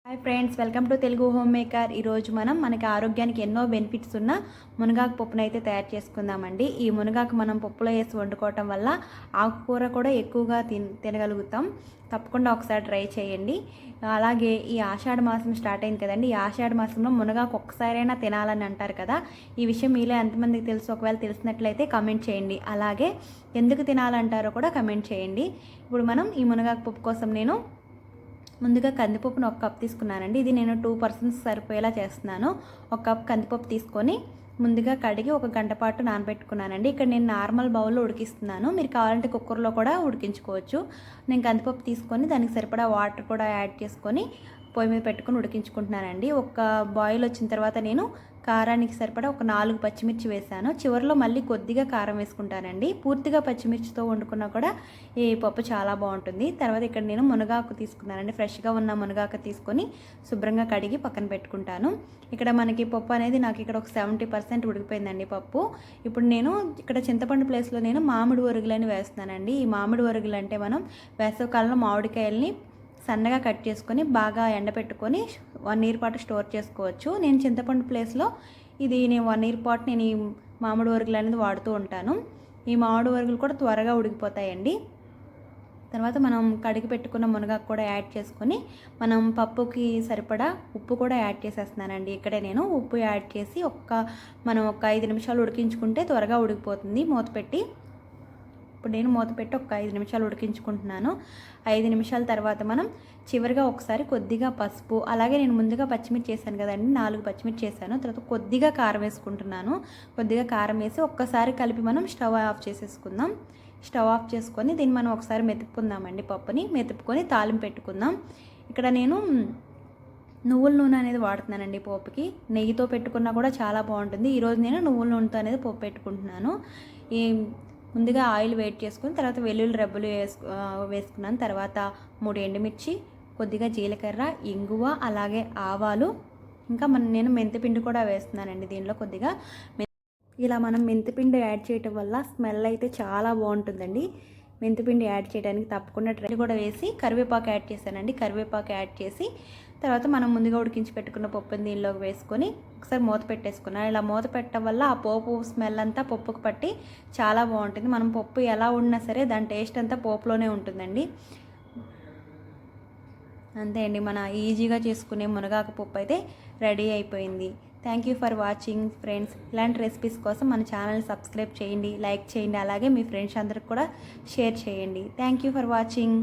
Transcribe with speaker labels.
Speaker 1: Hi friends, welcome to Telugu home maker. ఈరోజు మనకి ఆరోగ్యానికి ఎన్నో బెనిఫిట్స్ ఉన్న మునగాకు పప్పును అయితే తయారు చేసుకుందామండి. ఈ మునగాకు మనం పప్పులో వేసి వండుకోవటం వల్ల ఆకుకూర కూడా ఎక్కువగా తినగలుగుతాం. తప్పకుండా ఒకసారి ట్రై చేయండి. అలాగే ఈ ఆషాఢ మాసం స్టార్ట్ అయింది కదండి. ఈ ఆషాఢ మాసంలో మునగాకు ఒక్కసారైనా తినాలని అంటారు కదా. ఈ విషయం మీలో ఎంతమందికి తెలుసు? ఒకవేళ తెలిసినట్లయితే కమెంట్ చేయండి. అలాగే ఎందుకు తినాలంటారో కూడా కమెంట్ చేయండి. ఇప్పుడు మనం ఈ మునగాకు పప్పు కోసం నేను ముందుగా కందిపప్పును ఒక కప్ తీసుకున్నానండి. ఇది నేను 2 పర్సన్స్ సరిపోయేలా చేస్తున్నాను. ఒక కప్ కందిపప్పు తీసుకొని ముందుగా కడిగి ఒక గంట పాటు నానబెట్టుకున్నానండి. ఇక్కడ నేను నార్మల్ బౌల్లో ఉడికిస్తున్నాను. మీరు కావాలంటే కుక్కర్లో కూడా ఉడికించుకోవచ్చు. నేను కందిపప్పు తీసుకొని దానికి సరిపడా వాటర్ కూడా యాడ్ చేసుకొని పొయ్యి మీద పెట్టుకొని ఉడికించుకుంటున్నానండి. ఒక బాయిల్ వచ్చిన తర్వాత నేను కారానికి సరిపడా ఒక 4 పచ్చిమిర్చి వేసాను. చివరిలో మళ్ళీ కొద్దిగా కారం వేసుకుంటానండి. పూర్తిగా పచ్చిమిర్చితో వండుకున్నా కూడా ఈ పప్పు చాలా బాగుంటుంది. తర్వాత ఇక్కడ నేను మునగాకు తీసుకున్నానండి. ఫ్రెష్గా ఉన్న మునగాకు తీసుకొని శుభ్రంగా కడిగి పక్కన పెట్టుకుంటాను. ఇక్కడ మనకి పప్పు అనేది నాకు ఇక్కడ ఒక 70% ఉడికిపోయిందండి పప్పు. ఇప్పుడు నేను ఇక్కడ చింతపండు ప్లేస్లో నేను మామిడి ఒరుగులని వేస్తున్నానండి. ఈ మామిడి ఒరుగులు అంటే మనం వేసవికాలంలో మామిడికాయల్ని సన్నగా కట్ చేసుకొని బాగా ఎండపెట్టుకొని 1 ఇయర్ పాటు స్టోర్ చేసుకోవచ్చు. నేను చింతపండు ప్లేస్లో నేను 1 ఇయర్ పాటు నేను ఈ మామిడి ఒరుగులు అనేది వాడుతూ ఉంటాను. ఈ మామిడి ఒరుగులు కూడా త్వరగా ఉడికిపోతాయండి. తర్వాత మనం కడిగి పెట్టుకున్న మునగాకు కూడా యాడ్ చేసుకొని మనం పప్పుకి సరిపడా ఉప్పు కూడా యాడ్ చేసేస్తున్నానండి. ఇక్కడే నేను ఉప్పు యాడ్ చేసి మనం ఒక 5 నిమిషాలు ఉడికించుకుంటే త్వరగా ఉడికిపోతుంది. మూత పెట్టి ఇప్పుడు నేను మూత పెట్టి ఒక 5 నిమిషాలు ఉడికించుకుంటున్నాను. 5 నిమిషాల తర్వాత మనం చివరిగా ఒకసారి కొద్దిగా పసుపు, అలాగే నేను ముందుగా పచ్చిమిర్చి చేశాను కదండి, 4 పచ్చిమిర్చి చేశాను. తర్వాత కొద్దిగా కారం వేసుకుంటున్నాను. కొద్దిగా కారం వేసి ఒక్కసారి కలిపి మనం స్టవ్ ఆఫ్ చేసేసుకుందాం. స్టవ్ ఆఫ్ చేసుకొని దీన్ని మనం ఒకసారి మెతుపుకుందామండి. పప్పుని మెతుపుకొని తాలింపు పెట్టుకుందాం. ఇక్కడ నేను నువ్వుల నూనె అనేది వాడుతున్నానండి పోపుకి. నెయ్యితో పెట్టుకున్నా కూడా చాలా బాగుంటుంది. ఈరోజు నేను నువ్వుల నూనెతో అనేది పోపు పెట్టుకుంటున్నాను. ముందుగా ఆయిల్ వేడి చేసుకుని తర్వాత వెల్లుల్లి రెబ్బలు వేసుకున్నాను. తర్వాత 3 ఎండుమిర్చి, కొద్దిగా జీలకర్ర, ఇంగువ, అలాగే ఆవాలు, ఇంకా నేను మెంతిపిండి కూడా వేస్తున్నానండి దీనిలో కొద్దిగా. ఇలా మనం మెంతిపిండి యాడ్ చేయటం వల్ల స్మెల్ అయితే చాలా బాగుంటుందండి. మెంతిపిండి యాడ్ చేయడానికి తప్పకుండా ట్రై కూడా వేసి కరివేపాకు యాడ్ చేశానండి. కరివేపాకు యాడ్ చేసి తర్వాత మనం ముందుగా ఉడికించి పెట్టుకున్న పప్పుని దీనిలోకి వేసుకొని ఒకసారి మూత పెట్టేసుకున్నాను. ఇలా మూత పెట్టడం వల్ల ఆ పోపు స్మెల్ అంతా పప్పుకు పట్టి చాలా బాగుంటుంది. మనం పప్పు ఎలా ఉన్నా సరే దాని టేస్ట్ అంతా పోపులోనే ఉంటుందండి. అంతే అండి, మన ఈజీగా చేసుకునే మునగాకు పప్పు అయితే రెడీ అయిపోయింది. Thank you for watching friends. ఇలాంటి రెసిపీస్ కోసం మన ఛానల్ని సబ్స్క్రైబ్ చేయండి, లైక్ చేయండి, అలాగే మీ ఫ్రెండ్స్ అందరికి కూడా షేర్ చేయండి. Thank you for watching.